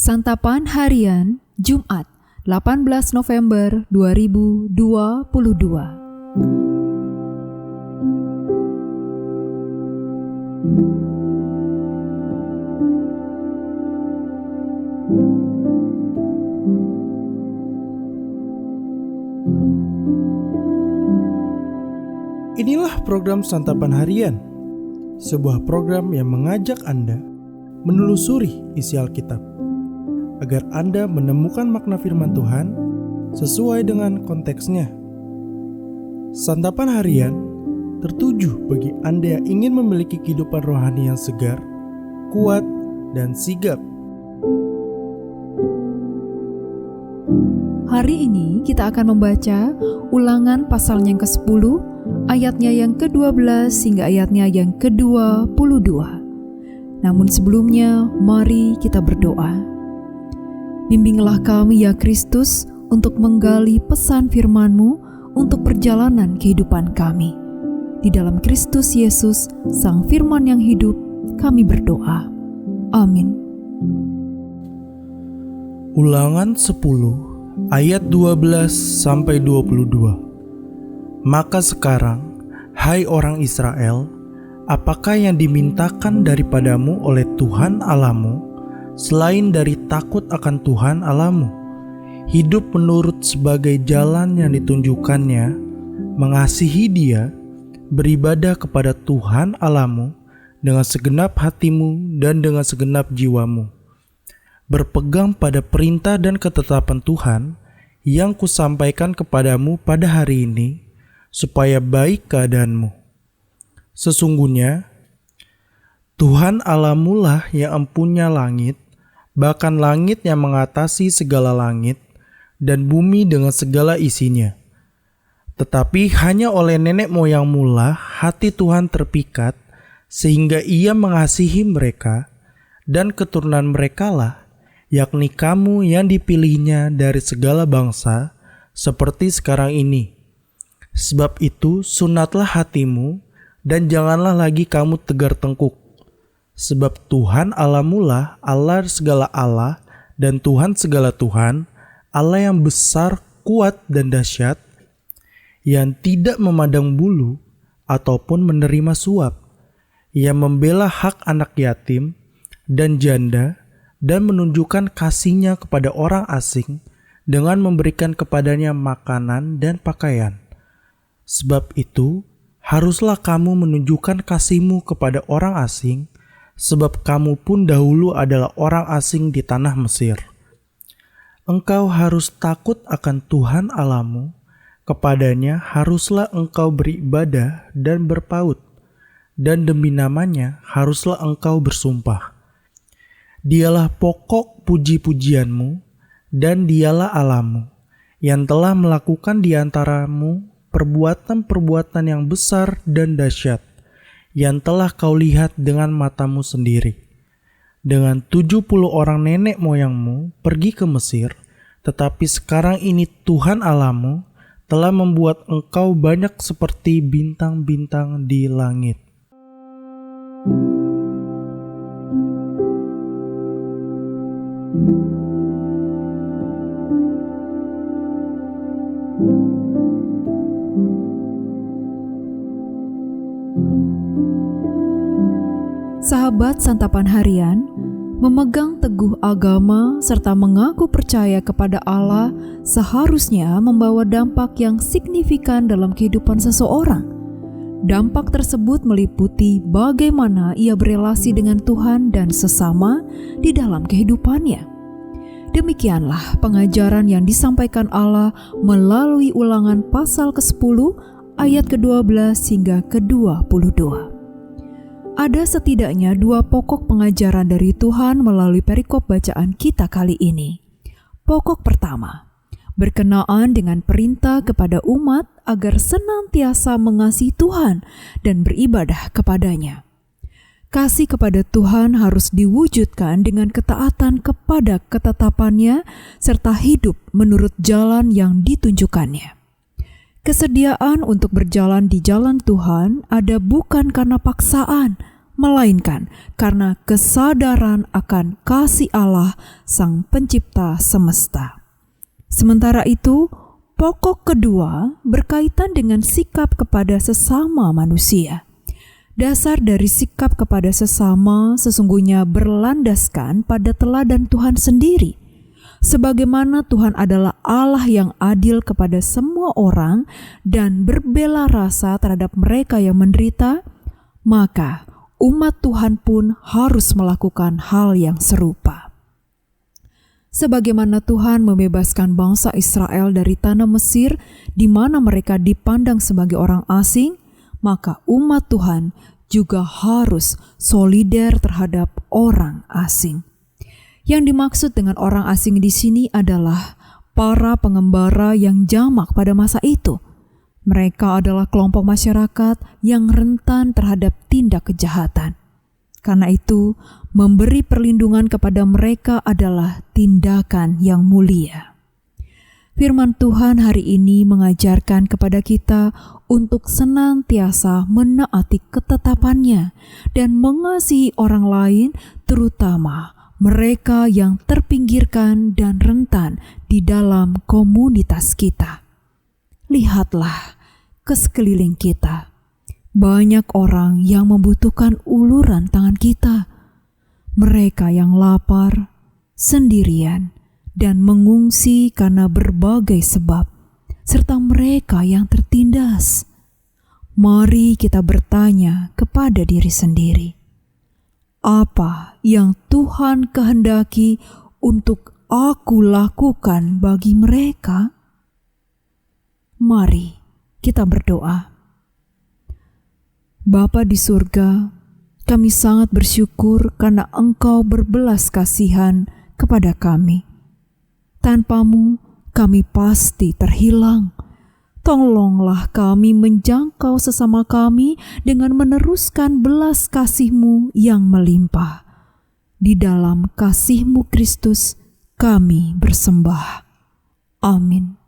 Santapan Harian Jumat 18 November 2022. Inilah program Santapan Harian, sebuah program yang mengajak Anda menelusuri isi Alkitab, agar Anda menemukan makna firman Tuhan sesuai dengan konteksnya. Santapan Harian tertuju bagi Anda yang ingin memiliki kehidupan rohani yang segar, kuat, dan sigap. Hari ini kita akan membaca Ulangan pasalnya yang ke-10, ayatnya yang ke-12 hingga ayatnya yang ke-22. Namun sebelumnya, mari kita berdoa. Bimbinglah kami ya Kristus untuk menggali pesan firman-Mu untuk perjalanan kehidupan kami. Di dalam Kristus Yesus, Sang Firman yang hidup, kami berdoa. Amin. Ulangan 10 ayat 12-22. Maka sekarang, hai orang Israel, apakah yang dimintakan daripadamu oleh Tuhan Allahmu, selain dari takut akan Tuhan Allahmu, hidup menurut sebagai jalan yang ditunjukkannya, mengasihi Dia, beribadah kepada Tuhan Allahmu dengan segenap hatimu dan dengan segenap jiwamu, berpegang pada perintah dan ketetapan Tuhan yang kusampaikan kepadamu pada hari ini, supaya baik keadaanmu. Sesungguhnya, Tuhan Allahmu lah yang empunya langit, bahkan langit yang mengatasi segala langit, dan bumi dengan segala isinya. Tetapi hanya oleh nenek moyangmu lah hati Tuhan terpikat, sehingga Ia mengasihi mereka, dan keturunan mereka lah, yakni kamu yang dipilihnya dari segala bangsa, seperti sekarang ini. Sebab itu sunatlah hatimu, dan janganlah lagi kamu tegar tengkuk. Sebab Tuhan Allahmu lah Allah segala Allah, dan Tuhan segala Tuhan, Allah yang besar, kuat, dan dahsyat, yang tidak memandang bulu ataupun menerima suap, yang membela hak anak yatim dan janda, dan menunjukkan kasih-Nya kepada orang asing dengan memberikan kepadanya makanan dan pakaian. Sebab itu, haruslah kamu menunjukkan kasih-Mu kepada orang asing, sebab kamu pun dahulu adalah orang asing di tanah Mesir. Engkau harus takut akan Tuhan Allahmu, kepadanya haruslah engkau beribadah dan berpaut, dan demi namanya haruslah engkau bersumpah. Dialah pokok puji-pujianmu, dan Dialah Allahmu, yang telah melakukan di antaramu perbuatan-perbuatan yang besar dan dahsyat, yang telah kau lihat dengan matamu sendiri. Dengan 70 orang nenek moyangmu pergi ke Mesir, tetapi sekarang ini Tuhan Allahmu telah membuat engkau banyak seperti bintang-bintang di langit. Sahabat Santapan Harian, memegang teguh agama serta mengaku percaya kepada Allah seharusnya membawa dampak yang signifikan dalam kehidupan seseorang. Dampak tersebut meliputi bagaimana ia berelasi dengan Tuhan dan sesama di dalam kehidupannya. Demikianlah pengajaran yang disampaikan Allah melalui Ulangan pasal ke-10 ayat ke-12 hingga ke-22. Ada setidaknya 2 pokok pengajaran dari Tuhan melalui perikop bacaan kita kali ini. Pokok pertama, berkenaan dengan perintah kepada umat agar senantiasa mengasihi Tuhan dan beribadah kepadanya. Kasih kepada Tuhan harus diwujudkan dengan ketaatan kepada ketetapan-Nya serta hidup menurut jalan yang ditunjukkannya. Kesediaan untuk berjalan di jalan Tuhan ada bukan karena paksaan, melainkan karena kesadaran akan kasih Allah Sang Pencipta semesta. Sementara itu, pokok kedua berkaitan dengan sikap kepada sesama manusia. Dasar dari sikap kepada sesama sesungguhnya berlandaskan pada teladan Tuhan sendiri. Sebagaimana Tuhan adalah Allah yang adil kepada semua orang dan berbela rasa terhadap mereka yang menderita, maka umat Tuhan pun harus melakukan hal yang serupa. Sebagaimana Tuhan membebaskan bangsa Israel dari tanah Mesir di mana mereka dipandang sebagai orang asing, maka umat Tuhan juga harus solider terhadap orang asing. Yang dimaksud dengan orang asing di sini adalah para pengembara yang jamak pada masa itu. Mereka adalah kelompok masyarakat yang rentan terhadap tindak kejahatan. Karena itu, memberi perlindungan kepada mereka adalah tindakan yang mulia. Firman Tuhan hari ini mengajarkan kepada kita untuk senantiasa menaati ketetapan-Nya dan mengasihi orang lain, terutama mereka yang terpinggirkan dan rentan di dalam komunitas kita. Lihatlah ke sekeliling kita. Banyak orang yang membutuhkan uluran tangan kita. Mereka yang lapar, sendirian, dan mengungsi karena berbagai sebab, serta mereka yang tertindas. Mari kita bertanya kepada diri sendiri, apa yang Tuhan kehendaki untuk aku lakukan bagi mereka? Mari kita berdoa. Bapa di surga, kami sangat bersyukur karena Engkau berbelas kasihan kepada kami. Tanpa-Mu, kami pasti terhilang. Tolonglah kami menjangkau sesama kami dengan meneruskan belas kasih-Mu yang melimpah. Di dalam kasih-Mu Kristus, kami bersembah. Amin.